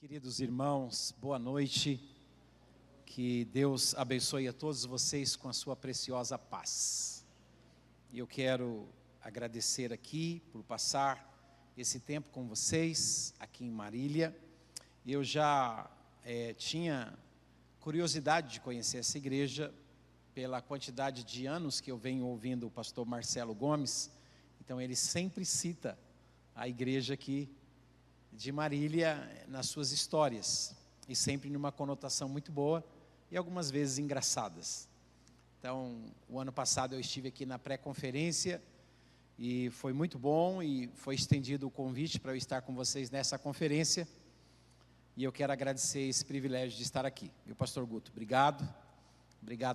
Queridos irmãos, boa noite, que Deus abençoe a todos vocês com a sua preciosa paz. E eu quero agradecer aqui por passar esse tempo com vocês, aqui em Marília. Eu já tinha curiosidade de conhecer essa igreja, pela quantidade de anos que eu venho ouvindo o pastor Marcelo Gomes. Então ele sempre cita a igreja aqui de Marília nas suas histórias, e sempre numa conotação muito boa e algumas vezes engraçadas. Então, o ano passado eu estive aqui na pré-conferência e foi muito bom, e foi estendido o convite para eu estar com vocês nessa conferência, e eu quero agradecer esse privilégio de estar aqui. Meu pastor Guto, obrigado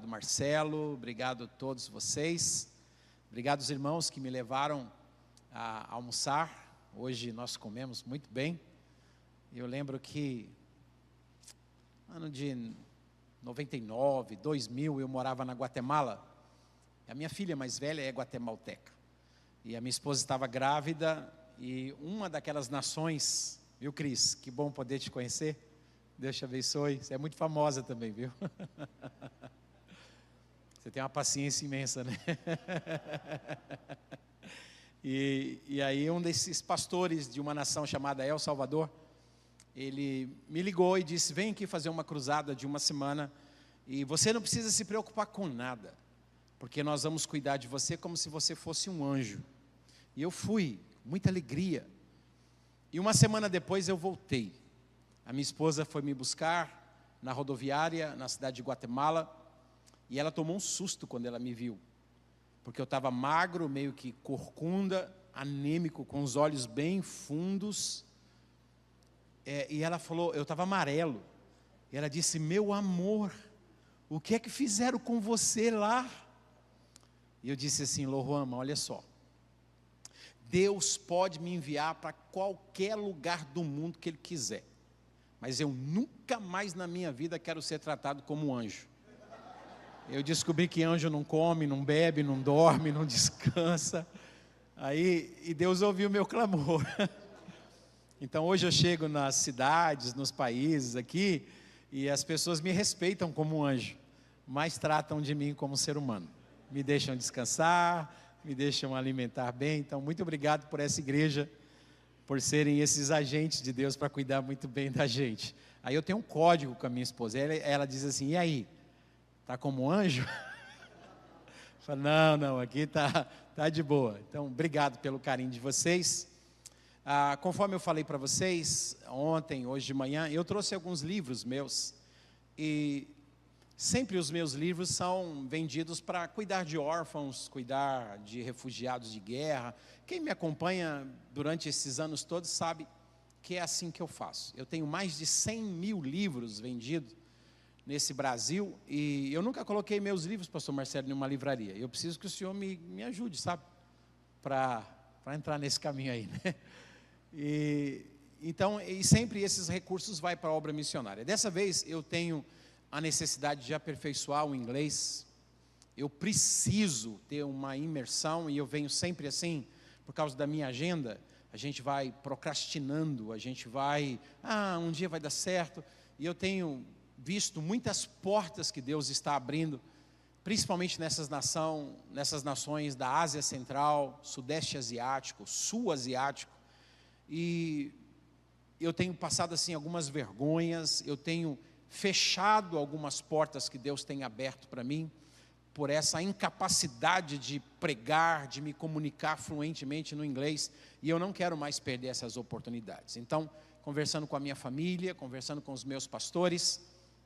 Marcelo, obrigado a todos vocês, obrigado aos irmãos que me levaram a almoçar. Hoje nós comemos muito bem. Eu lembro que ano de 99, 2000, eu morava na Guatemala. A minha filha mais velha é guatemalteca, e a minha esposa estava grávida, e uma daquelas nações, viu, Cris? Que bom poder te conhecer. Deus te abençoe. Você é muito famosa também, viu? Você tem uma paciência imensa, né? E aí um desses pastores de uma nação chamada El Salvador, ele me ligou e disse: vem aqui fazer uma cruzada de uma semana, e você não precisa se preocupar com nada, porque nós vamos cuidar de você como se você fosse um anjo. E eu fui, com muita alegria, e uma semana depois eu voltei. A minha esposa foi me buscar na rodoviária, na cidade de Guatemala, e ela tomou um susto quando ela me viu, porque eu estava magro, meio que corcunda, anêmico, com os olhos bem fundos, e ela falou, eu estava amarelo, e ela disse: meu amor, o que é que fizeram com você lá? E eu disse assim: Loruama, olha só, Deus pode me enviar para qualquer lugar do mundo que Ele quiser, mas eu nunca mais na minha vida quero ser tratado como um anjo. Eu descobri que anjo não come, não bebe, não dorme, não descansa. E Deus ouviu o meu clamor. Então hoje eu chego nas cidades, nos países aqui, e as pessoas me respeitam como um anjo, mas tratam de mim como ser humano. Me deixam descansar, me deixam alimentar bem. Então muito obrigado por essa igreja, por serem esses agentes de Deus para cuidar muito bem da gente. Aí eu tenho um código com a minha esposa, ela diz assim: e aí? Está como anjo? Falo, não, aqui tá de boa. Então, obrigado pelo carinho de vocês. Conforme eu falei para vocês ontem, hoje de manhã, eu trouxe alguns livros meus, e sempre os meus livros são vendidos para cuidar de órfãos, cuidar de refugiados de guerra. Quem me acompanha durante esses anos todos sabe que é assim que eu faço. Eu tenho mais de 100 mil livros vendidos nesse Brasil, e eu nunca coloquei meus livros, pastor Marcelo, em uma livraria. Eu preciso que o senhor me ajude, sabe, para entrar nesse caminho aí, né? Então, sempre esses recursos vai para a obra missionária. Dessa vez eu tenho a necessidade de aperfeiçoar o inglês. Eu preciso ter uma imersão, e eu venho sempre assim, por causa da minha agenda. A gente vai procrastinando, a gente vai, um dia vai dar certo, e eu tenho visto muitas portas que Deus está abrindo, principalmente nessas nações da Ásia Central, Sudeste Asiático, Sul Asiático, e eu tenho passado assim algumas vergonhas, eu tenho fechado algumas portas que Deus tem aberto para mim, por essa incapacidade de pregar, de me comunicar fluentemente no inglês, e eu não quero mais perder essas oportunidades. Então, conversando com a minha família, conversando com os meus pastores,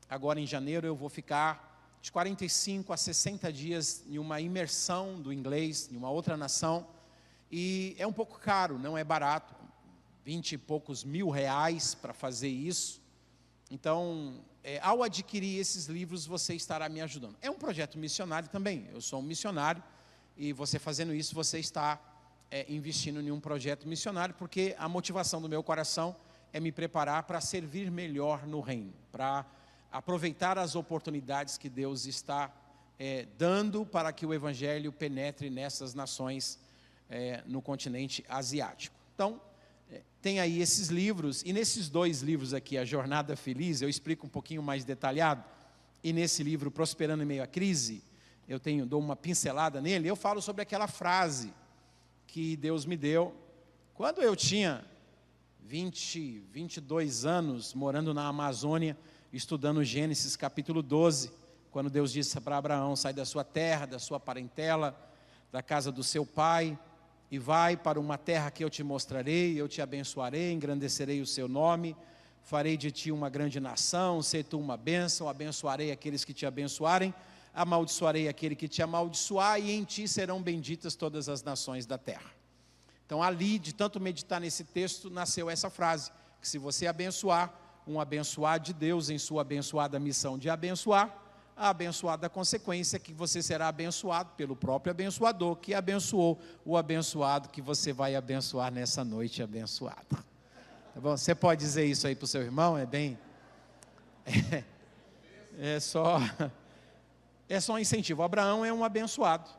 agora em janeiro eu vou ficar de 45 a 60 dias em uma imersão do inglês, em uma outra nação, e é um pouco caro, não é barato, 20 e poucos mil reais para fazer isso. Então, ao adquirir esses livros, você estará me ajudando. É um projeto missionário também, eu sou um missionário, e você fazendo isso, você está investindo em um projeto missionário, porque a motivação do meu coração é me preparar para servir melhor no reino, para aproveitar as oportunidades que Deus está dando para que o Evangelho penetre nessas nações no continente asiático. Então, tem aí esses livros, e nesses 2 livros aqui, A Jornada Feliz, eu explico um pouquinho mais detalhado, e nesse livro, Prosperando em Meio à Crise, dou uma pincelada nele, eu falo sobre aquela frase que Deus me deu, quando eu tinha 22 anos, morando na Amazônia, estudando Gênesis capítulo 12, quando Deus disse para Abraão, sai da sua terra, da sua parentela, da casa do seu pai, e vai para uma terra que eu te mostrarei, eu te abençoarei, engrandecerei o seu nome, farei de ti uma grande nação, sei tu uma bênção, abençoarei aqueles que te abençoarem, amaldiçoarei aquele que te amaldiçoar, e em ti serão benditas todas as nações da terra. Então ali, de tanto meditar nesse texto, nasceu essa frase, que se você abençoar, um abençoado de Deus em sua abençoada missão de abençoar, a abençoada consequência é que você será abençoado pelo próprio abençoador, que abençoou o abençoado que você vai abençoar nessa noite abençoada. Tá bom? Você pode dizer isso aí para o seu irmão? É só um incentivo. Abraão é um abençoado,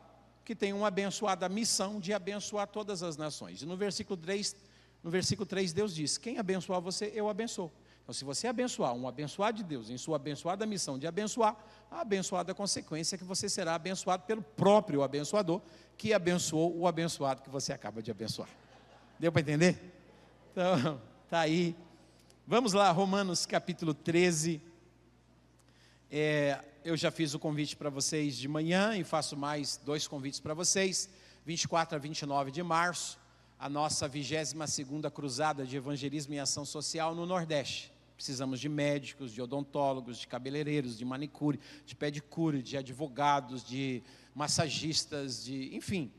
que tem uma abençoada missão de abençoar todas as nações. E no versículo 3 Deus diz, quem abençoar você, eu abençoo. Então, se você abençoar um abençoado de Deus em sua abençoada missão de abençoar, a abençoada consequência é que você será abençoado pelo próprio abençoador, que abençoou o abençoado que você acaba de abençoar. Deu para entender? Então, está aí. Vamos lá, Romanos capítulo 13. Eu já fiz o convite para vocês de manhã e faço mais 2 convites para vocês. 24 a 29 de março, a nossa 22ª cruzada de evangelismo e ação social no Nordeste. Precisamos de médicos, de odontólogos, de cabeleireiros, de manicure, de pedicure, de advogados, de massagistas, enfim,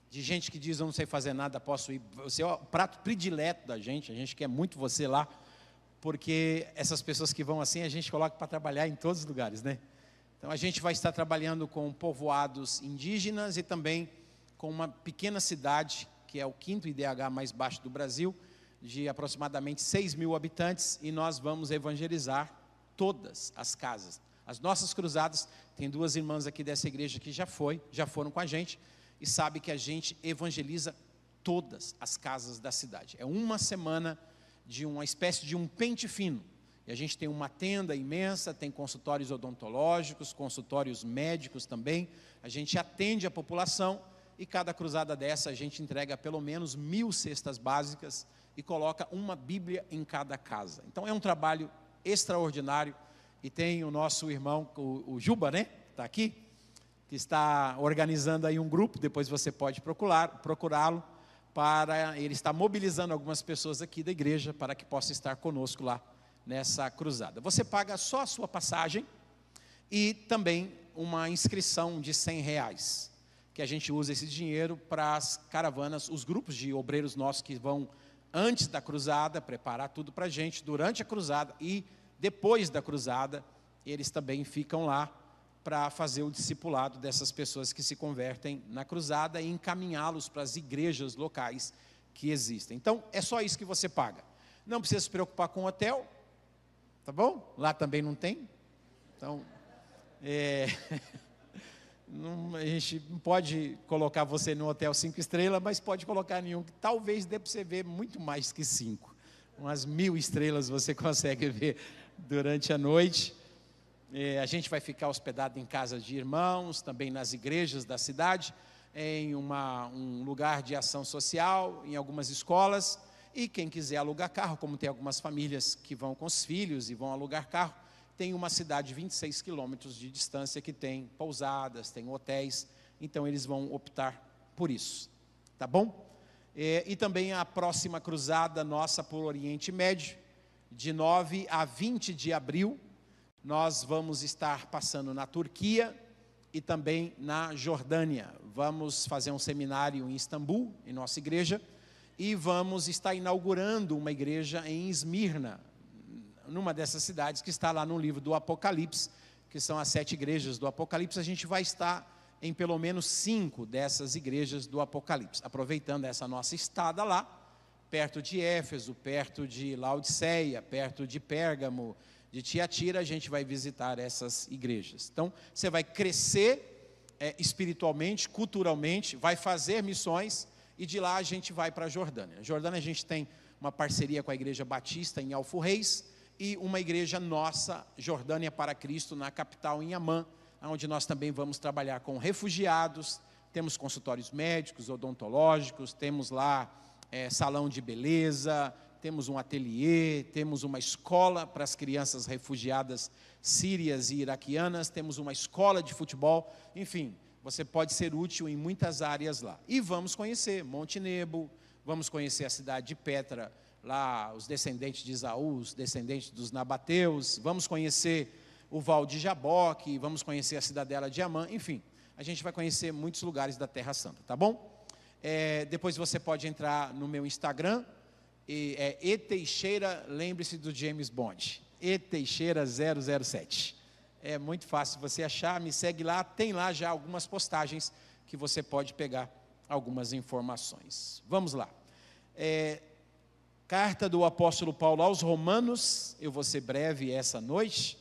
de gente que diz, eu não sei fazer nada, posso ir. Você é o prato predileto da gente, a gente quer muito você lá, porque essas pessoas que vão assim, a gente coloca para trabalhar em todos os lugares, né? Então a gente vai estar trabalhando com povoados indígenas e também com uma pequena cidade, que é o 5º IDH mais baixo do Brasil, de aproximadamente 6.000 habitantes, e nós vamos evangelizar todas as casas. As nossas cruzadas, tem 2 irmãs aqui dessa igreja que já foram com a gente, e sabe que a gente evangeliza todas as casas da cidade. É uma semana de uma espécie de um pente fino, e a gente tem uma tenda imensa, tem consultórios odontológicos, consultórios médicos também, a gente atende a população, e cada cruzada dessa a gente entrega pelo menos 1.000 cestas básicas, e coloca uma Bíblia em cada casa. Então é um trabalho extraordinário, e tem o nosso irmão, o Juba, né, está aqui, que está organizando aí um grupo, depois você pode procurá-lo, ele está mobilizando algumas pessoas aqui da igreja, para que possa estar conosco lá, nessa cruzada. Você paga só a sua passagem, e também uma inscrição de R$100, que a gente usa esse dinheiro para as caravanas, os grupos de obreiros nossos que vão antes da cruzada, preparar tudo para a gente, durante a cruzada e depois da cruzada, eles também ficam lá para fazer o discipulado dessas pessoas que se convertem na cruzada e encaminhá-los para as igrejas locais que existem. Então, é só isso que você paga. Não precisa se preocupar com o hotel, tá bom? Lá também não tem. Então, a gente não pode colocar você no hotel 5 estrelas, mas pode colocar nenhum, que talvez dê para você ver muito mais que 5. Umas 1.000 estrelas você consegue ver durante a noite. A gente vai ficar hospedado em casas de irmãos, também nas igrejas da cidade, em um lugar de ação social, em algumas escolas, e quem quiser alugar carro, como tem algumas famílias que vão com os filhos e vão alugar carro, tem uma cidade de 26 quilômetros de distância que tem pousadas, tem hotéis, então eles vão optar por isso, tá bom? E também a próxima cruzada nossa por Oriente Médio, de 9 a 20 de abril, nós vamos estar passando na Turquia e também na Jordânia. Vamos fazer um seminário em Istambul, em nossa igreja, e vamos estar inaugurando uma igreja em Esmirna, numa dessas cidades que está lá no livro do Apocalipse, que são as 7 igrejas do Apocalipse. A gente vai estar em pelo menos 5 dessas igrejas do Apocalipse, aproveitando essa nossa estada lá, perto de Éfeso, perto de Laodiceia, perto de Pérgamo, de Tiatira, a gente vai visitar essas igrejas. Então, você vai crescer espiritualmente, culturalmente, vai fazer missões, e de lá a gente vai para a Jordânia. A Jordânia a gente tem uma parceria com a Igreja Batista em Alforreis, e uma igreja nossa, Jordânia para Cristo, na capital, em Amã, onde nós também vamos trabalhar com refugiados. Temos consultórios médicos, odontológicos, temos lá salão de beleza, temos um ateliê, temos uma escola para as crianças refugiadas sírias e iraquianas, temos uma escola de futebol, enfim, você pode ser útil em muitas áreas lá. E vamos conhecer Monte Nebo, vamos conhecer a cidade de Petra, lá os descendentes de Esaú, os descendentes dos Nabateus, vamos conhecer o Val de Jaboque, vamos conhecer a cidadela de Amã, enfim, a gente vai conhecer muitos lugares da Terra Santa, tá bom? Depois você pode entrar no meu Instagram, Teixeira, lembre-se do James Bond, Teixeira 007. É muito fácil você achar, me segue lá, tem lá já algumas postagens que você pode pegar algumas informações. Vamos lá. Carta do apóstolo Paulo aos Romanos, eu vou ser breve essa noite,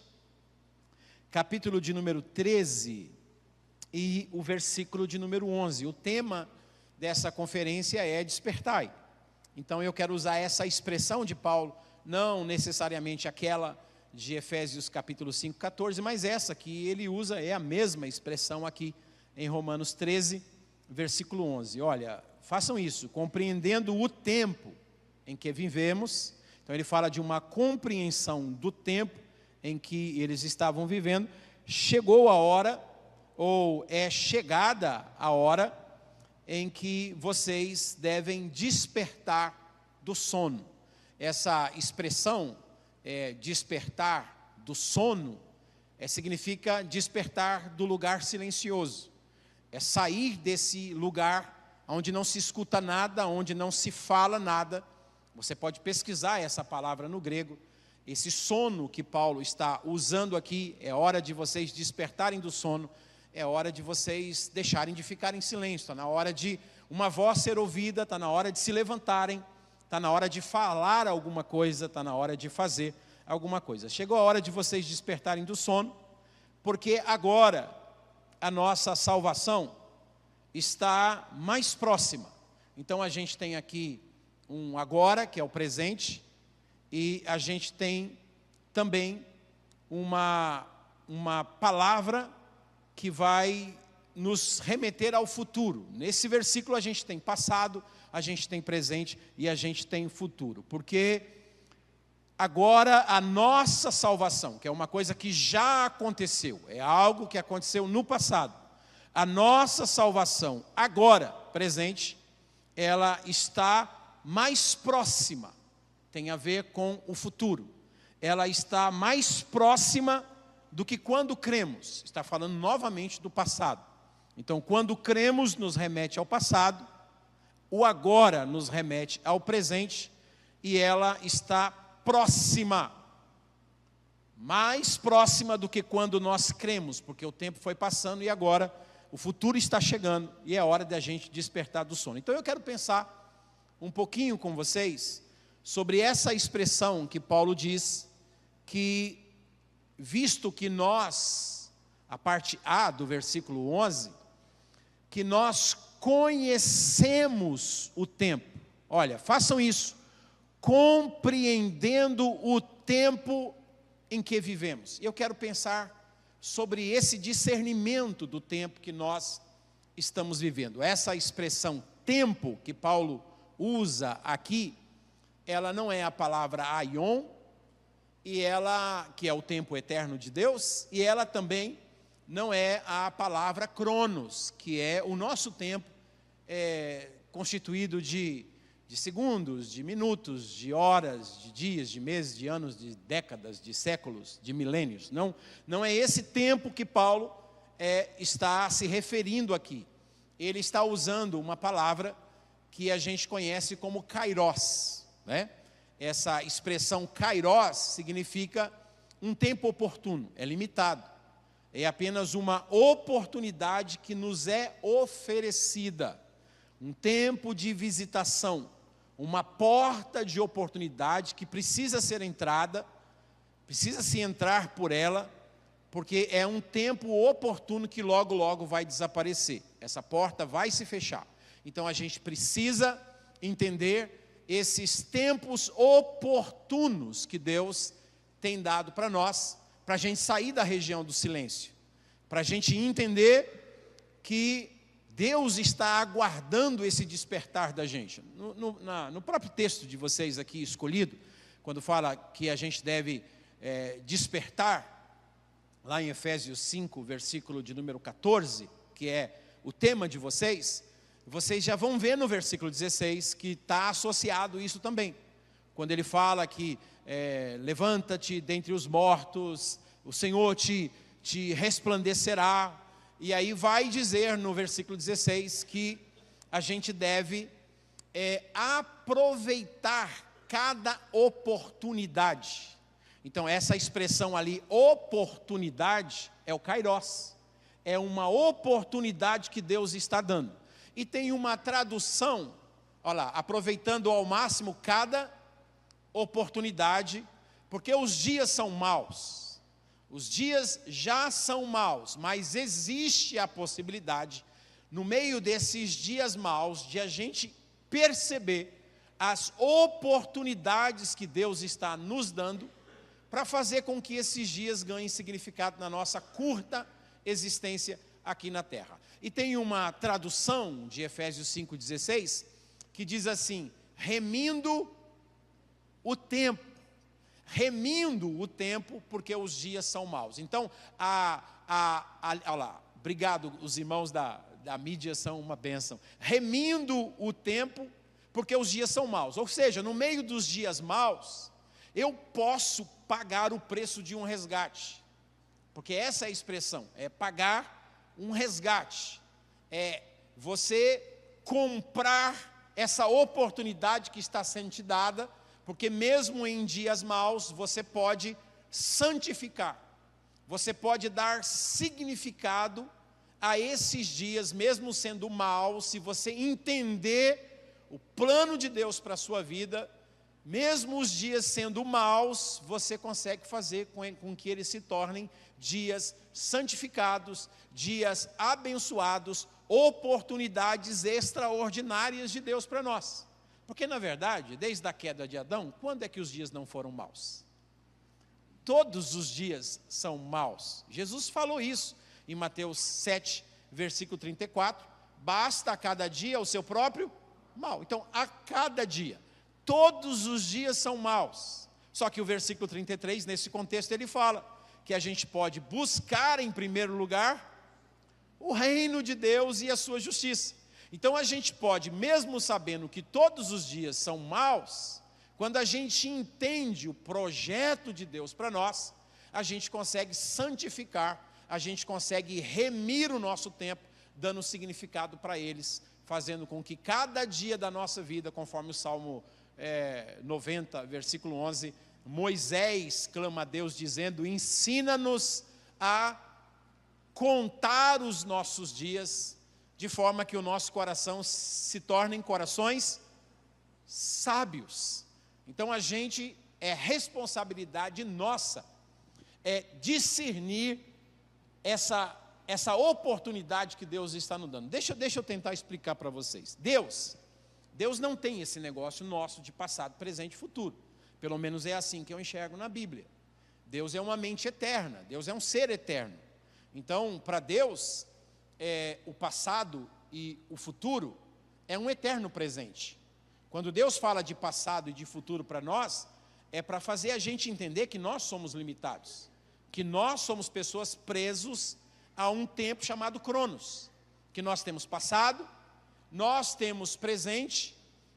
capítulo de número 13 e o versículo de número 11. O tema dessa conferência é despertai. Então eu quero usar essa expressão de Paulo, não necessariamente aquela de Efésios capítulo 5, 14, mas essa que ele usa é a mesma expressão aqui em Romanos 13, versículo 11. Olha, façam isso, compreendendo o tempo em que vivemos. Então ele fala de uma compreensão do tempo em que eles estavam vivendo. Chegou a hora, ou é chegada a hora, em que vocês devem despertar do sono. Essa expressão, despertar do sono, significa despertar do lugar silencioso. É sair desse lugar onde não se escuta nada, onde não se fala nada. Você pode pesquisar essa palavra no grego. Esse sono que Paulo está usando aqui, é hora de vocês despertarem do sono, é hora de vocês deixarem de ficar em silêncio, está na hora de uma voz ser ouvida, está na hora de se levantarem, está na hora de falar alguma coisa, está na hora de fazer alguma coisa. Chegou a hora de vocês despertarem do sono, porque agora a nossa salvação está mais próxima. Então a gente tem aqui um agora, que é o presente, e a gente tem também uma palavra que vai nos remeter ao futuro. Nesse versículo a gente tem passado, a gente tem presente e a gente tem futuro. Porque agora a nossa salvação, que é uma coisa que já aconteceu, é algo que aconteceu no passado. A nossa salvação agora, presente, ela está mais próxima, tem a ver com o futuro. Ela está mais próxima do que quando cremos. Está falando novamente do passado. Então, quando cremos, nos remete ao passado, o agora nos remete ao presente, e ela está próxima, mais próxima do que quando nós cremos, porque o tempo foi passando e agora o futuro está chegando, e é hora de a gente despertar do sono. Então eu quero pensar um pouquinho com vocês sobre essa expressão que Paulo diz, que visto que nós, a parte A do versículo 11, que nós conhecemos o tempo. Olha, façam isso, compreendendo o tempo em que vivemos. Eu quero pensar sobre esse discernimento do tempo que nós estamos vivendo. Essa expressão tempo que Paulo usa aqui, ela não é a palavra aion, e ela, que é o tempo eterno de Deus, e ela também não é a palavra cronos, que é o nosso tempo, constituído de segundos, de minutos, de horas, de dias, de meses, de anos, de décadas, de séculos, de milênios. Não é esse tempo que Paulo está se referindo aqui. Ele está usando uma palavra que a gente conhece como kairos, né? Essa expressão kairos significa um tempo oportuno, é limitado. É apenas uma oportunidade que nos é oferecida. Um tempo de visitação, uma porta de oportunidade que precisa ser entrada, precisa se entrar por ela, porque é um tempo oportuno que logo, logo vai desaparecer. Essa porta vai se fechar. Então a gente precisa entender esses tempos oportunos que Deus tem dado para nós, para a gente sair da região do silêncio, para a gente entender que Deus está aguardando esse despertar da gente. No próprio texto de vocês aqui escolhido, quando fala que a gente deve despertar, lá em Efésios 5, versículo de número 14, que é o tema de vocês já vão ver no versículo 16 que está associado isso também. Quando ele fala que levanta-te dentre os mortos, o Senhor te resplandecerá. E aí vai dizer no versículo 16 que a gente deve aproveitar cada oportunidade. Então essa expressão ali, oportunidade, é o kairos. É uma oportunidade que Deus está dando. E tem uma tradução, olha lá, aproveitando ao máximo cada oportunidade, porque os dias são maus. Os dias já são maus, mas existe a possibilidade, no meio desses dias maus, de a gente perceber as oportunidades que Deus está nos dando para fazer com que esses dias ganhem significado na nossa curta existência aqui na terra. E tem uma tradução de Efésios 5,16 que diz assim: remindo o tempo. Remindo o tempo, porque os dias são maus. Então, olha lá, obrigado, os irmãos da mídia são uma bênção. Remindo o tempo, porque os dias são maus. Ou seja, no meio dos dias maus, eu posso pagar o preço de um resgate. Porque essa é a expressão, é pagar um resgate. É você comprar essa oportunidade que está sendo te dada, porque mesmo em dias maus, você pode santificar. Você pode dar significado a esses dias, mesmo sendo maus, se você entender o plano de Deus para a sua vida. Mesmo os dias sendo maus, você consegue fazer com que eles se tornem dias santificados, dias abençoados, oportunidades extraordinárias de Deus para nós. Porque, na verdade, desde a queda de Adão, quando é que os dias não foram maus? Todos os dias são maus. Jesus falou isso em Mateus 7, versículo 34. Basta a cada dia o seu próprio mal. Então, a cada dia. Todos os dias são maus. Só que o versículo 33, nesse contexto, ele fala que a gente pode buscar em primeiro lugar o reino de Deus e a sua justiça. Então a gente pode, mesmo sabendo que todos os dias são maus, quando a gente entende o projeto de Deus para nós, a gente consegue santificar, a gente consegue remir o nosso tempo, dando significado para eles, fazendo com que cada dia da nossa vida, conforme o Salmo 90, versículo 11, Moisés clama a Deus dizendo: ensina-nos a contar os nossos dias, de forma que o nosso coração se tornem corações sábios. Então a gente, é responsabilidade nossa, discernir essa oportunidade que Deus está nos dando. Deixa eu tentar explicar para vocês. Deus não tem esse negócio nosso de passado, presente e futuro. Pelo menos é assim que eu enxergo na Bíblia. Deus é uma mente eterna, Deus é um ser eterno. Então, para Deus, o passado e o futuro é um eterno presente. Quando Deus fala de passado e de futuro para nós, é para fazer a gente entender que nós somos limitados, que nós somos pessoas presos a um tempo chamado Cronos, que nós temos passado, nós temos presente,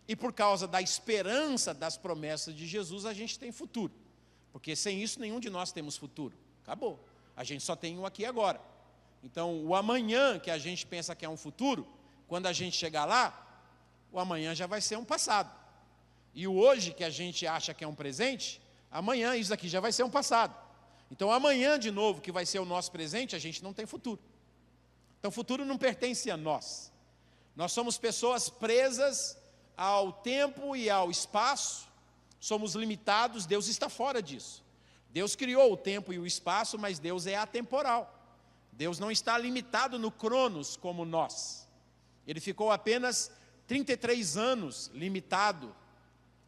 e por causa da esperança das promessas de Jesus, a gente tem futuro. Porque sem isso, nenhum de nós temos futuro. Acabou. A gente só tem um aqui agora. Então, o amanhã que a gente pensa que é um futuro, quando a gente chegar lá, o amanhã já vai ser um passado. E o hoje que a gente acha que é um presente, amanhã isso aqui já vai ser um passado. Então, amanhã de novo, que vai ser o nosso presente, a gente não tem futuro. Então, o futuro não pertence a nós. Nós somos pessoas presas ao tempo e ao espaço, somos limitados, Deus está fora disso. Deus criou o tempo e o espaço, mas Deus é atemporal. Deus não está limitado no Cronos como nós. Ele ficou apenas 33 anos limitado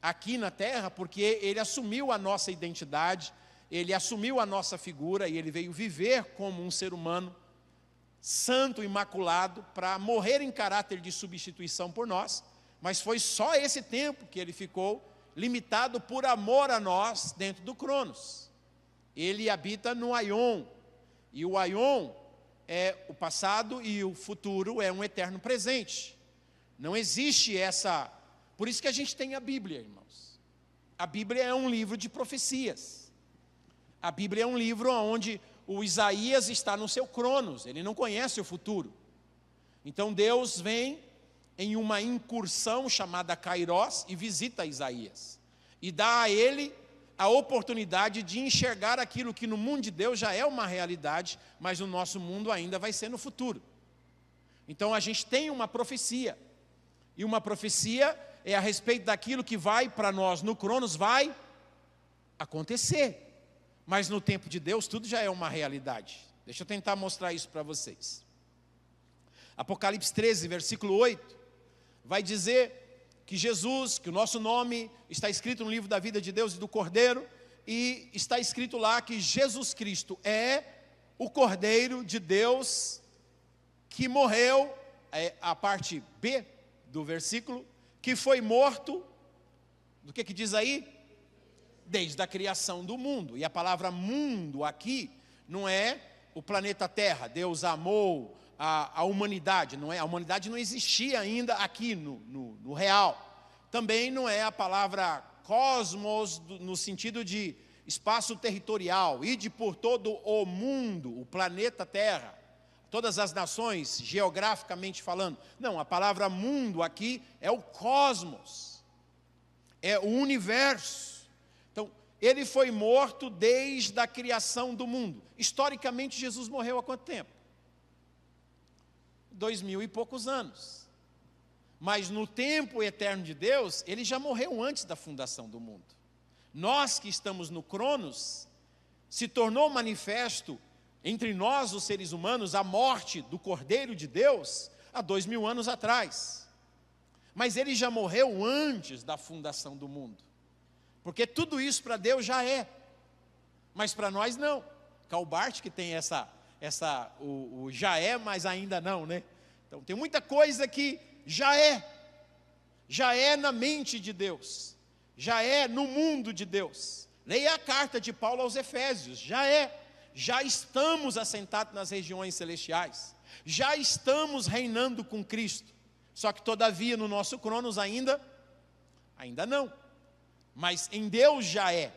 aqui na terra, porque ele assumiu a nossa identidade, ele assumiu a nossa figura e ele veio viver como um ser humano santo, imaculado, para morrer em caráter de substituição por nós. Mas foi só esse tempo que ele ficou limitado por amor a nós dentro do Cronos. Ele habita no Aion, e o Aion é o passado e o futuro é um eterno presente. Não existe essa... Por isso que a gente tem a Bíblia, irmãos. A Bíblia é um livro de profecias. A Bíblia é um livro onde o Isaías está no seu Cronos, ele não conhece o futuro. Então Deus vem em uma incursão chamada Kairós e visita Isaías. E dá a ele a oportunidade de enxergar aquilo que no mundo de Deus já é uma realidade, mas no nosso mundo ainda vai ser no futuro. Então a gente tem uma profecia. E uma profecia é a respeito daquilo que vai para nós no Cronos, vai acontecer. Mas no tempo de Deus tudo já é uma realidade. Deixa eu tentar mostrar isso para vocês. Apocalipse 13, versículo 8, vai dizer que Jesus, que o nosso nome está escrito no livro da vida de Deus e do Cordeiro, e está escrito lá que Jesus Cristo é o Cordeiro de Deus que morreu, a parte B do versículo, que foi morto, do que diz aí? Desde a criação do mundo. E a palavra mundo aqui não é o planeta Terra. Deus amou a humanidade, não é? A humanidade não existia ainda aqui no real. Também não é a palavra cosmos no sentido de espaço territorial, ide por todo o mundo, o planeta Terra, todas as nações, geograficamente falando. Não, a palavra mundo aqui é o cosmos, é o universo. Então, ele foi morto desde a criação do mundo. Historicamente, Jesus morreu há quanto tempo? 2000 e poucos anos. Mas no tempo eterno de Deus, ele já morreu antes da fundação do mundo. Nós que estamos no Cronos, se tornou manifesto entre nós, os seres humanos, a morte do Cordeiro de Deus há 2000 anos atrás. Mas ele já morreu antes da fundação do mundo. Porque tudo isso para Deus já é. Mas para nós não. Calbart que tem o já é, mas ainda não, né? Então tem muita coisa que já é na mente de Deus, já é no mundo de Deus. Leia a carta de Paulo aos Efésios, já estamos assentados nas regiões celestiais, já estamos reinando com Cristo, só que todavia no nosso Cronos ainda não, mas em Deus já é.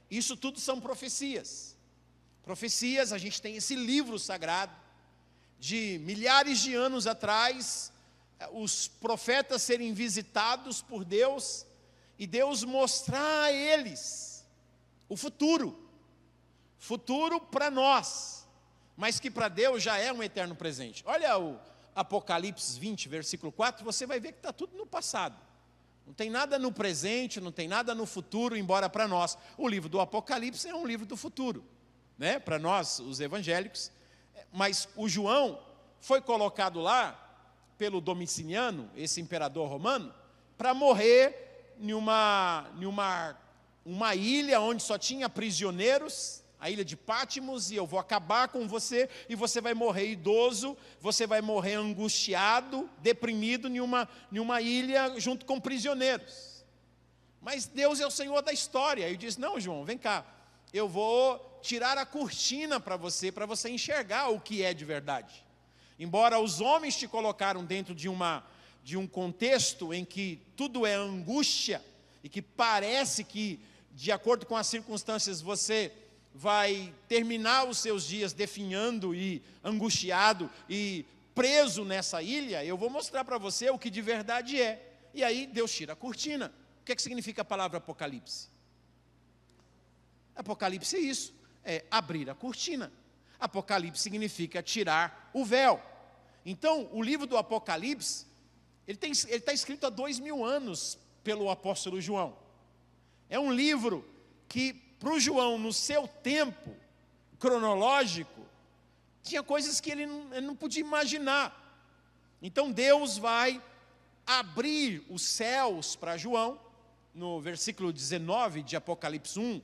Isso tudo são profecias. Profecias, a gente tem esse livro sagrado, de milhares de anos atrás, os profetas serem visitados por Deus, e Deus mostrar a eles o futuro para nós, mas que para Deus já é um eterno presente. Olha o Apocalipse 20, versículo 4, você vai ver que está tudo no passado. Não tem nada no presente, não tem nada no futuro, embora para nós, o livro do Apocalipse é um livro do futuro, né? Para nós, os evangélicos. Mas o João foi colocado lá pelo Domiciano, esse imperador romano, para morrer em uma ilha onde só tinha prisioneiros, a ilha de Patmos, e eu vou acabar com você, e você vai morrer idoso, você vai morrer angustiado, deprimido em uma ilha junto com prisioneiros. Mas Deus é o Senhor da história. E diz: não, João, vem cá, eu vou tirar a cortina para você enxergar o que é de verdade. Embora os homens te colocaram dentro de um contexto em que tudo é angústia, e que parece que, de acordo com as circunstâncias, você vai terminar os seus dias definhando e angustiado e preso nessa ilha, eu vou mostrar para você o que de verdade é. E aí Deus tira a cortina. O que significa a palavra Apocalipse? Apocalipse é isso, é abrir a cortina. Apocalipse significa tirar o véu. Então, o livro do Apocalipse, ele está escrito há 2000 anos pelo apóstolo João. É um livro que, para o João, no seu tempo cronológico, tinha coisas que ele não podia imaginar. Então Deus vai abrir os céus para João, no versículo 19 de Apocalipse 1,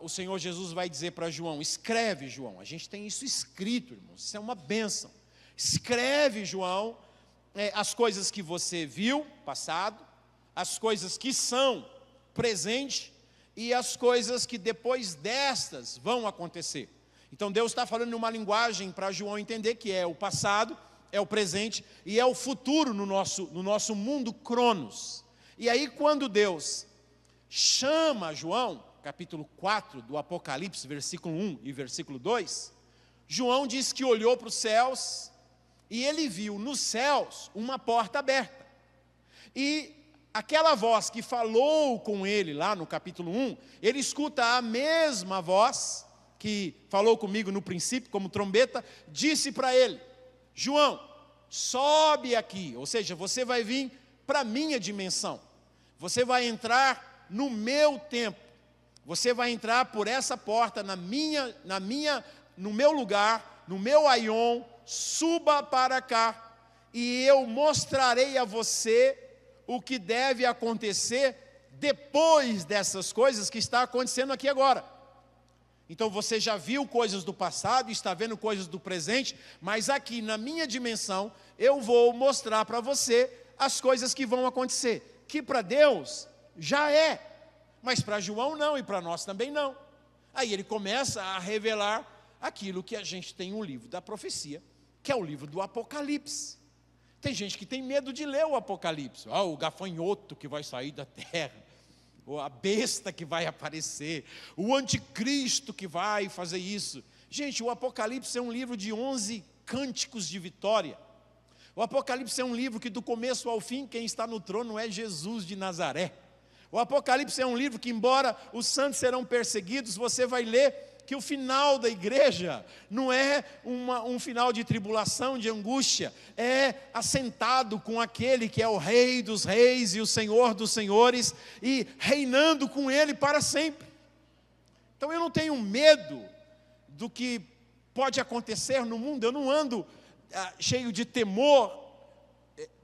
o Senhor Jesus vai dizer para João: escreve, João. A gente tem isso escrito, irmãos, isso é uma bênção. Escreve, João, as coisas que você viu, passado, as coisas que são, presente, e as coisas que depois destas vão acontecer. Então Deus está falando numa linguagem para João entender que é o passado, é o presente e é o futuro no nosso mundo Cronos. E aí quando Deus chama João, capítulo 4 do Apocalipse, versículo 1 e versículo 2, João diz que olhou para os céus e ele viu nos céus uma porta aberta. E aquela voz que falou com ele lá no capítulo 1, ele escuta a mesma voz que falou comigo no princípio, como trombeta, disse para ele: João, sobe aqui, ou seja, você vai vir para a minha dimensão, você vai entrar no meu tempo, você vai entrar por essa porta no meu lugar, no meu aion, suba para cá, e eu mostrarei a você o que deve acontecer depois dessas coisas que está acontecendo aqui agora. Então você já viu coisas do passado, está vendo coisas do presente, mas aqui na minha dimensão, eu vou mostrar para você as coisas que vão acontecer, que para Deus já é, mas para João não, e para nós também não. Aí ele começa a revelar aquilo que a gente tem um livro da profecia, que é o livro do Apocalipse. Tem gente que tem medo de ler o Apocalipse. O gafanhoto que vai sair da terra, ou a besta que vai aparecer, o anticristo que vai fazer isso. Gente, o Apocalipse é um livro de 11 cânticos de vitória. O Apocalipse é um livro que do começo ao fim, quem está no trono é Jesus de Nazaré. O Apocalipse é um livro que, embora os santos serão perseguidos, você vai ler que o final da igreja não é um final de tribulação, de angústia, é assentado com aquele que é o Rei dos reis e o Senhor dos senhores, e reinando com ele para sempre. Então eu não tenho medo do que pode acontecer no mundo, eu não ando cheio de temor,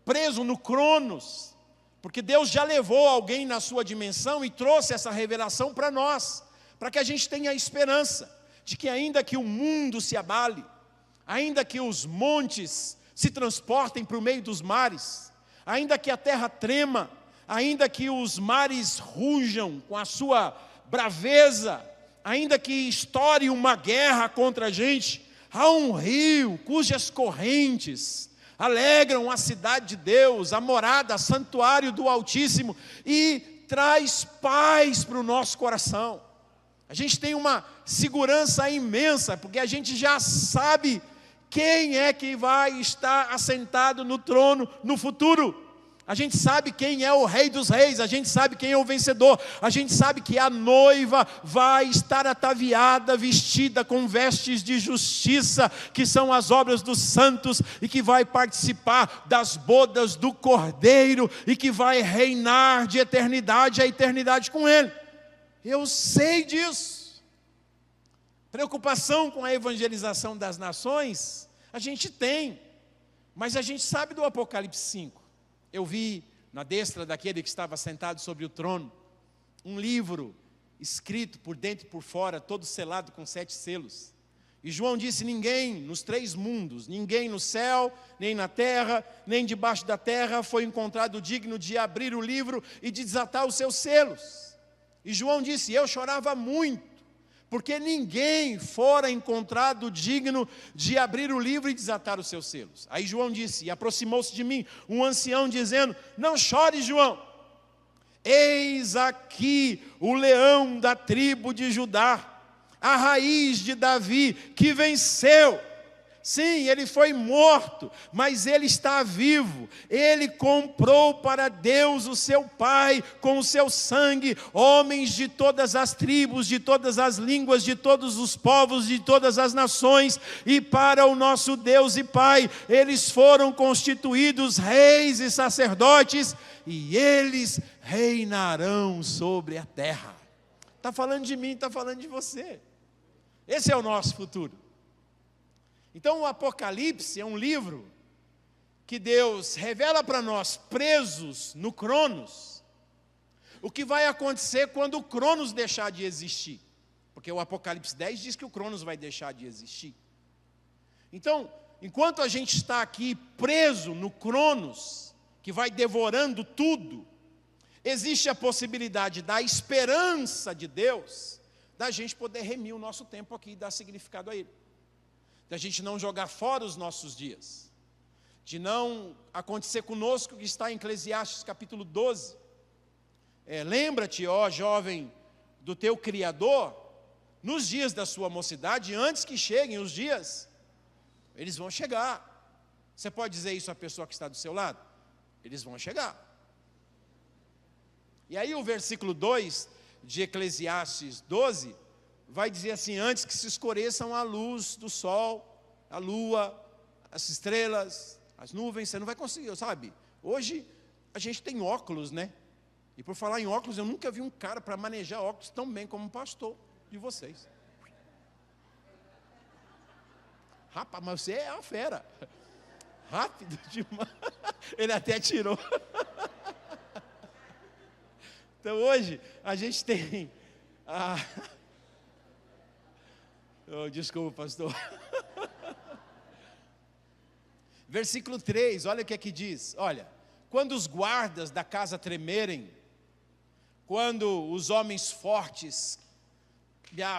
preso no Cronos, porque Deus já levou alguém na sua dimensão e trouxe essa revelação para nós, para que a gente tenha a esperança de que ainda que o mundo se abale, ainda que os montes se transportem para o meio dos mares, ainda que a terra trema, ainda que os mares rujam com a sua braveza, ainda que estoure uma guerra contra a gente, há um rio cujas correntes alegram a cidade de Deus, a morada, o santuário do Altíssimo, e traz paz para o nosso coração. A gente tem uma segurança imensa, porque a gente já sabe quem é que vai estar assentado no trono no futuro. A gente sabe quem é o Rei dos reis, a gente sabe quem é o vencedor, a gente sabe que a noiva vai estar ataviada, vestida com vestes de justiça, que são as obras dos santos, e que vai participar das bodas do Cordeiro, e que vai reinar de eternidade a eternidade com Ele. Eu sei disso. Preocupação com a evangelização das nações, a gente tem, mas a gente sabe do Apocalipse 5. Eu vi na destra daquele que estava sentado sobre o trono, um livro escrito por dentro e por fora, todo selado com 7 selos. E João disse: ninguém nos 3 mundos, ninguém no céu, nem na terra, nem debaixo da terra, foi encontrado digno de abrir o livro e de desatar os seus selos. E João disse: eu chorava muito, porque ninguém fora encontrado digno de abrir o livro e desatar os seus selos. Aí João disse, e aproximou-se de mim um ancião, dizendo: não chore, João, eis aqui o leão da tribo de Judá, a raiz de Davi, que venceu. Sim, ele foi morto, mas ele está vivo. Ele comprou para Deus, o seu Pai, com o seu sangue, homens de todas as tribos, de todas as línguas, de todos os povos, de todas as nações, e para o nosso Deus e Pai, eles foram constituídos reis e sacerdotes, e eles reinarão sobre a terra. Está falando de mim, está falando de você. Esse é o nosso futuro. Então o Apocalipse é um livro que Deus revela para nós, presos no Cronos, o que vai acontecer quando o Cronos deixar de existir. Porque o Apocalipse 10 diz que o Cronos vai deixar de existir. Então, enquanto a gente está aqui preso no Cronos, que vai devorando tudo, existe a possibilidade da esperança de Deus, da gente poder remir o nosso tempo aqui e dar significado a ele. Da gente não jogar fora os nossos dias. De não acontecer conosco o que está em Eclesiastes capítulo 12. Lembra-te, ó jovem, do teu Criador, nos dias da sua mocidade, antes que cheguem os dias, eles vão chegar. Você pode dizer isso à pessoa que está do seu lado? Eles vão chegar. E aí o versículo 2 de Eclesiastes 12, vai dizer assim: antes que se escureçam a luz do sol, a lua, as estrelas, as nuvens, você não vai conseguir, sabe? Hoje a gente tem óculos, né? E por falar em óculos, eu nunca vi um cara para manejar óculos tão bem como um pastor de vocês. Rapaz, mas você é uma fera. Rápido demais. Ele até tirou. Então hoje a gente tem desculpa, pastor. Versículo 3, olha o que é que diz. Olha, quando os guardas da casa tremerem, quando os homens fortes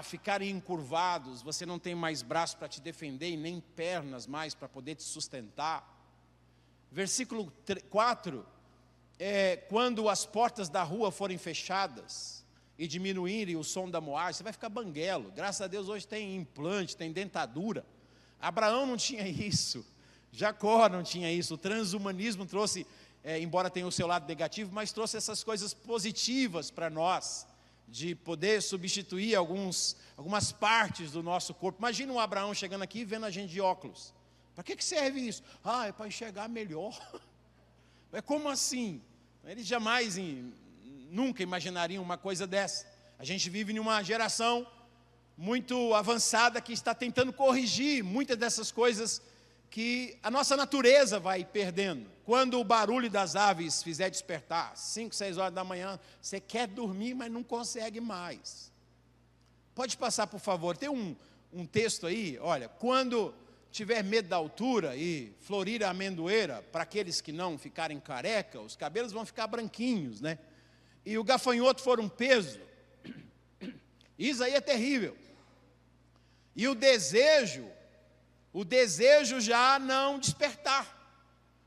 ficarem encurvados, você não tem mais braço para te defender e nem pernas mais para poder te sustentar. Versículo 4, quando as portas da rua forem fechadas e diminuírem o som da moagem, você vai ficar banguelo. Graças a Deus hoje tem implante, tem dentadura. Abraão não tinha isso, Jacó não tinha isso. O transhumanismo trouxe, embora tenha o seu lado negativo, mas trouxe essas coisas positivas para nós, de poder substituir algumas partes do nosso corpo. Imagina um Abraão chegando aqui e vendo a gente de óculos. Para que serve isso? É para enxergar melhor. Como assim? Eles jamais, nunca imaginariam uma coisa dessa. A gente vive em uma geração muito avançada que está tentando corrigir muitas dessas coisas que a nossa natureza vai perdendo. Quando o barulho das aves fizer despertar, 5, 6 horas da manhã, você quer dormir, mas não consegue mais. Pode passar, por favor. Tem um texto aí, olha, quando tiver medo da altura e florir a amendoeira, para aqueles que não ficarem careca, os cabelos vão ficar branquinhos, né? E o gafanhoto for um peso, isso aí é terrível. E o desejo já não despertar.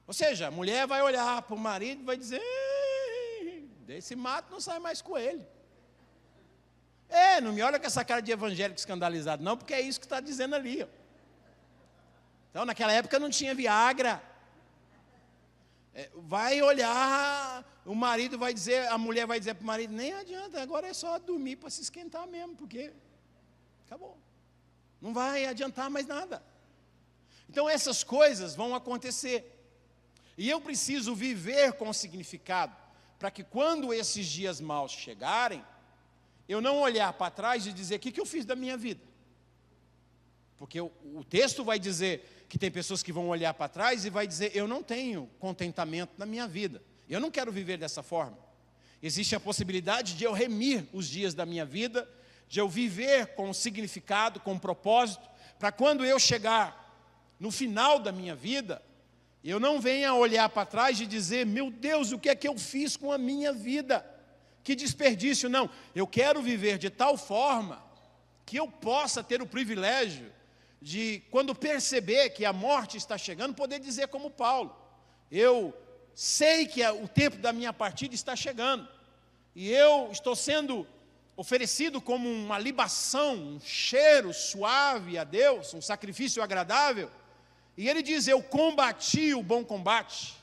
Ou seja, a mulher vai olhar para o marido e vai dizer: desse mato não sai mais coelho. Não me olha com essa cara de evangélico escandalizado, não, porque é isso que está dizendo ali. Ó. Então, naquela época não tinha Viagra. Vai olhar, o marido vai dizer, a mulher vai dizer para o marido: nem adianta, agora é só dormir para se esquentar mesmo, porque acabou. Não vai adiantar mais nada. Então essas coisas vão acontecer. E eu preciso viver com significado, para que quando esses dias maus chegarem, eu não olhar para trás e dizer: o que eu fiz da minha vida? Porque o texto vai dizer que tem pessoas que vão olhar para trás e vai dizer: eu não tenho contentamento na minha vida, eu não quero viver dessa forma. Existe a possibilidade de eu remir os dias da minha vida, de eu viver com significado, com propósito, para quando eu chegar no final da minha vida, eu não venha olhar para trás e dizer: meu Deus, o que é que eu fiz com a minha vida? Que desperdício. Não, eu quero viver de tal forma que eu possa ter o privilégio de, quando perceber que a morte está chegando, poder dizer como Paulo: eu sei que o tempo da minha partida está chegando, e eu estou sendo oferecido como uma libação, um cheiro suave a Deus, um sacrifício agradável. E ele diz: eu combati o bom combate,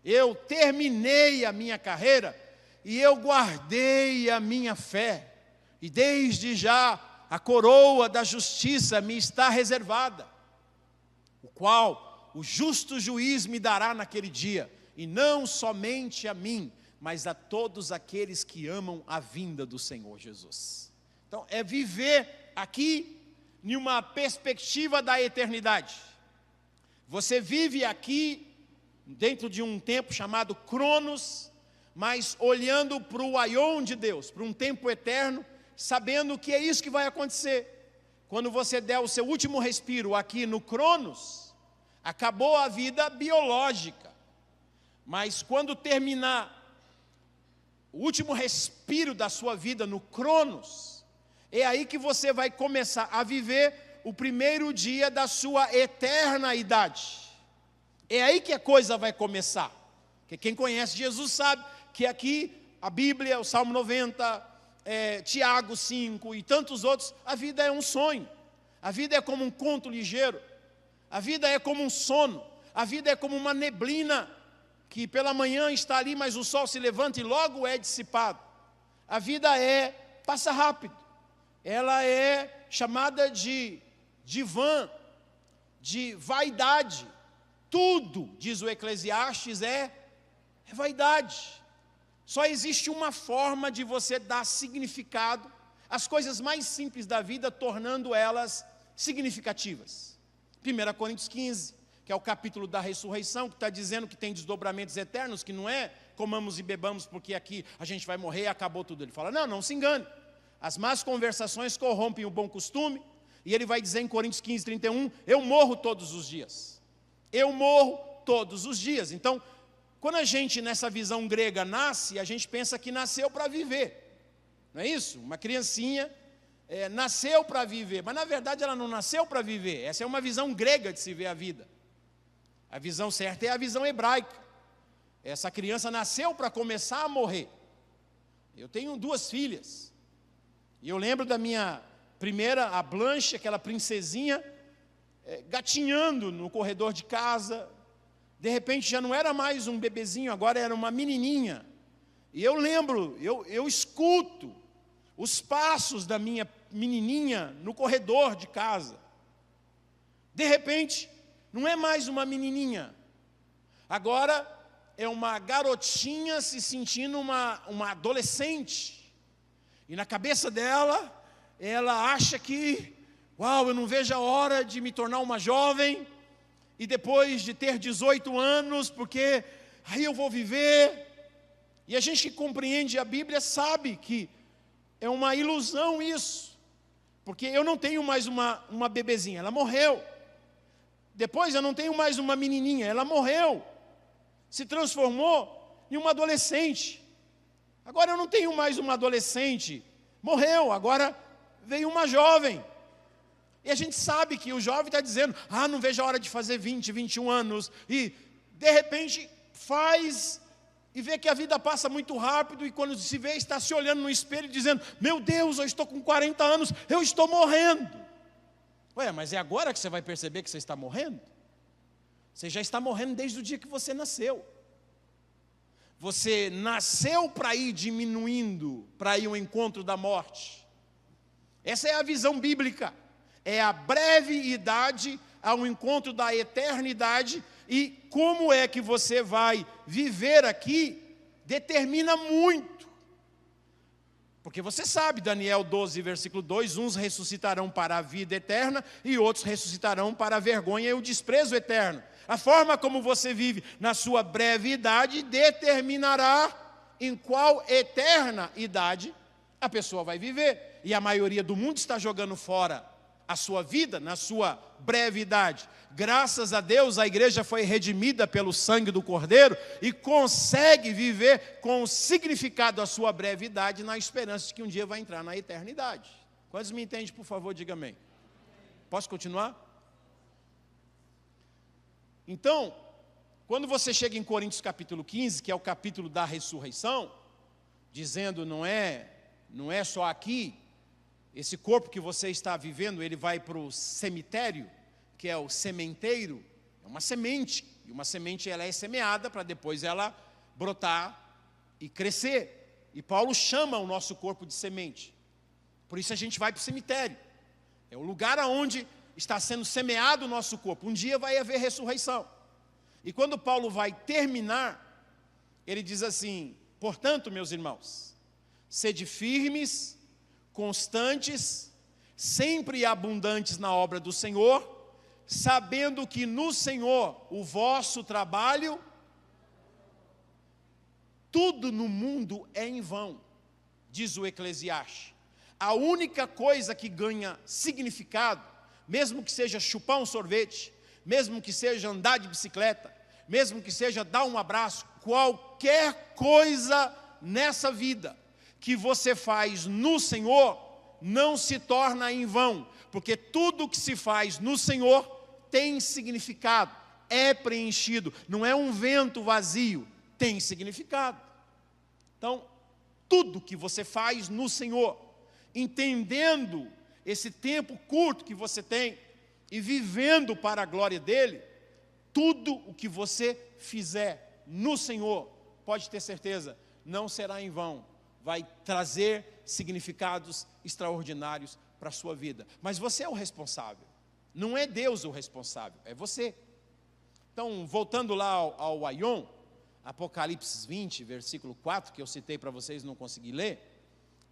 eu terminei a minha carreira, e eu guardei a minha fé, e desde já a coroa da justiça me está reservada, o qual o justo juiz me dará naquele dia, e não somente a mim, mas a todos aqueles que amam a vinda do Senhor Jesus. Então, é viver aqui em uma perspectiva da eternidade. Você vive aqui dentro de um tempo chamado Cronos, mas olhando para o aion de Deus, para um tempo eterno, sabendo que é isso que vai acontecer. Quando você der o seu último respiro aqui no Cronos, acabou a vida biológica. Mas quando terminar o último respiro da sua vida no Cronos, é aí que você vai começar a viver o primeiro dia da sua eterna idade. É aí que a coisa vai começar. Porque quem conhece Jesus sabe que aqui a Bíblia, o Salmo 90, Tiago 5 e tantos outros, a vida é um sonho. A vida é como um conto ligeiro. A vida é como um sono. A vida é como uma neblina que pela manhã está ali, mas o sol se levanta e logo é dissipado. A vida passa rápido. Ela é chamada de vã, de vaidade. Tudo, diz o Eclesiastes, é vaidade. Só existe uma forma de você dar significado às coisas mais simples da vida, tornando elas significativas. 1 Coríntios 15, que é o capítulo da ressurreição, que está dizendo que tem desdobramentos eternos, que não é comamos e bebamos porque aqui a gente vai morrer e acabou tudo. Ele fala, não se engane. As más conversações corrompem o bom costume, e ele vai dizer em Coríntios 15, 31, eu morro todos os dias. Eu morro todos os dias. Então, quando a gente, nessa visão grega, nasce, a gente pensa que nasceu para viver. Não é isso? Uma criancinha nasceu para viver, mas na verdade ela não nasceu para viver. Essa é uma visão grega de se ver a vida. A visão certa é a visão hebraica. Essa criança nasceu para começar a morrer. Eu tenho 2 filhas. E eu lembro da minha primeira, a Blanche, aquela princesinha, gatinhando no corredor de casa. De repente já não era mais um bebezinho, agora era uma menininha. E eu lembro, eu escuto os passos da minha menininha no corredor de casa. De repente, não é mais uma menininha. Agora é uma garotinha se sentindo uma adolescente. E na cabeça dela, ela acha que, eu não vejo a hora de me tornar uma jovem, e depois de ter 18 anos, porque aí eu vou viver. E a gente que compreende a Bíblia sabe que é uma ilusão isso, porque eu não tenho mais uma bebezinha, ela morreu. Depois eu não tenho mais uma menininha, ela morreu. Se transformou em uma adolescente. Agora eu não tenho mais uma adolescente, morreu, agora veio uma jovem. E a gente sabe que o jovem está dizendo, não vejo a hora de fazer 20, 21 anos. E de repente faz e vê que a vida passa muito rápido, e quando se vê está se olhando no espelho e dizendo, meu Deus, eu estou com 40 anos, eu estou morrendo. Mas é agora que você vai perceber que você está morrendo? Você já está morrendo desde o dia que você nasceu. Você nasceu para ir diminuindo, para ir ao encontro da morte. Essa é a visão bíblica. É a breve idade ao encontro da eternidade, e como é que você vai viver aqui, determina muito. Porque você sabe, Daniel 12, versículo 2, uns ressuscitarão para a vida eterna, e outros ressuscitarão para a vergonha e o desprezo eterno. A forma como você vive na sua breve idade determinará em qual eterna idade a pessoa vai viver. E a maioria do mundo está jogando fora a sua vida na sua breve idade. Graças a Deus, a igreja foi redimida pelo sangue do Cordeiro e consegue viver com o significado da sua breve idade, na esperança de que um dia vai entrar na eternidade. Quantos me entendem, por favor, diga amém. Posso continuar? Então, quando você chega em Coríntios capítulo 15, que é o capítulo da ressurreição, dizendo não é só aqui, esse corpo que você está vivendo, ele vai para o cemitério, que é o sementeiro, é uma semente, e uma semente ela é semeada para depois ela brotar e crescer. E Paulo chama o nosso corpo de semente. Por isso a gente vai para o cemitério. É o lugar onde está sendo semeado o nosso corpo. Um dia vai haver ressurreição. E quando Paulo vai terminar, ele diz assim, portanto, meus irmãos, sede firmes, constantes, sempre abundantes na obra do Senhor, sabendo que no Senhor o vosso trabalho Tudo no mundo é em vão, diz o Eclesiastes. A única coisa que ganha significado, mesmo que seja chupar um sorvete, mesmo que seja andar de bicicleta, mesmo que seja dar um abraço, qualquer coisa nessa vida que você faz no Senhor, não se torna em vão, porque tudo que se faz no Senhor tem significado, é preenchido, não é um vento vazio, tem significado. Então, tudo que você faz no Senhor, entendendo esse tempo curto que você tem e vivendo para a glória dEle, tudo o que você fizer no Senhor, pode ter certeza, não será em vão, vai trazer significados extraordinários para a sua vida. Mas você é o responsável, não é Deus o responsável, é você. Então, voltando lá ao Aion, Apocalipse 20, versículo 4, que eu citei para vocês, não consegui ler,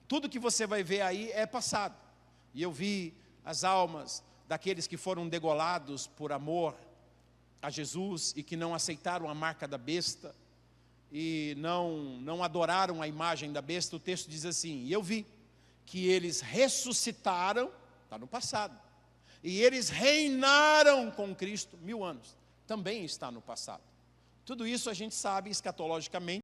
tudo que você vai ver aí é passado. E eu vi as almas daqueles que foram degolados por amor a Jesus e que não aceitaram a marca da besta e não adoraram a imagem da besta. O texto diz assim: e eu vi que eles ressuscitaram, está no passado, e eles reinaram com Cristo 1000 anos, também está no passado. Tudo isso a gente sabe escatologicamente.